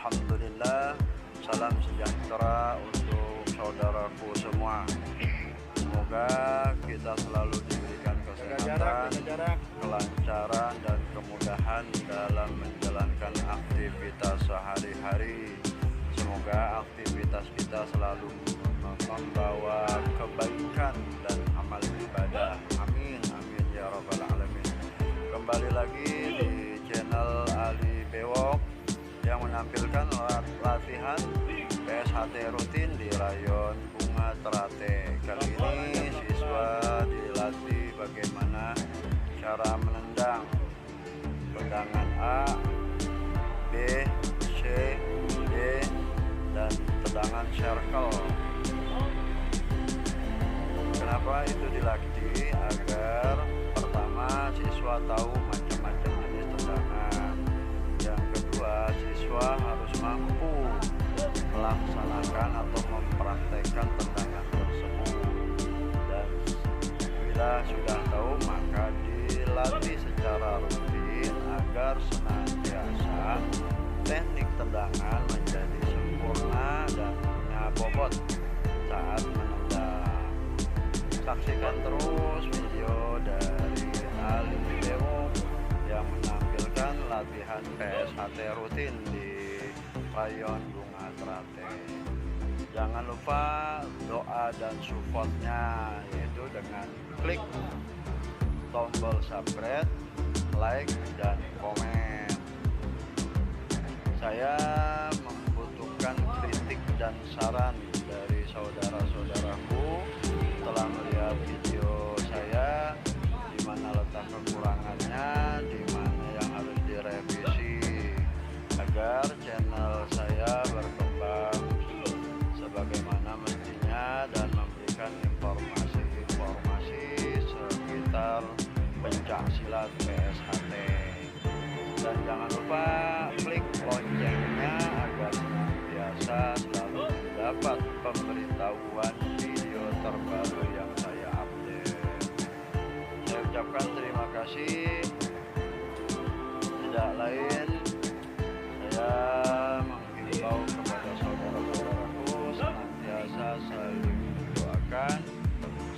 Alhamdulillah, salam sejahtera untuk saudaraku semua. Semoga kita selalu diberikan kesehatan, kelancaran, dan kemudahan dalam menjalankan aktivitas sehari-hari. Semoga aktivitas kita selalu membawa kebaikan dan amal ibadah. Amin, amin ya rabbal alamin. Kembali lagi di channel Ali Bewok yang menampilkan latihan PSHT rutin di Rayon Bunga Terate. Kali ini siswa dilatih bagaimana cara menendang tendangan A, B, C, D, dan tendangan circle. Kenapa itu dilatih? Agar pertama siswa tahu macam-macam jenis tendangan. Yang kedua, siswa harus mampu melaksanakan atau mempraktekkan tendangan tersebut. Dan bila sudah tahu, maka dilatih secara rutin agar senantiasa teknik tendangan menjadi sempurna dan punya bobot saat menendang. Saksikan terus video dari Ali Bewok yang menampilkan latihan PSHT rutin di Rayon Bunga Terate. Jangan lupa doa dan supportnya, yaitu dengan klik tombol subscribe, like, dan komen. Saya membutuhkan kritik dan saran dari saudara-saudaraku setelah melihat video saya, di mana letak kekurangannya, di mana yang harus direvisi agar channel saya berkembang sebagaimana mestinya dan memberikan informasi-informasi sekitar pencaksilat PSHT. Dan jangan lupa klik loncengnya agar senantiasa selalu mendapat pemberitahuan video terbaru yang saya update. Saya ucapkan terima kasih. Tidak lain, saya menghimbau kepada saudara-saudaraku senantiasa saling mendoakan,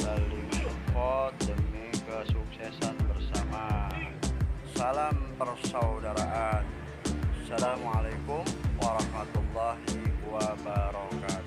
saling support demi kesuksesan bersama. Salam persaudaraan. Assalamualaikum warahmatullahi wabarakatuh.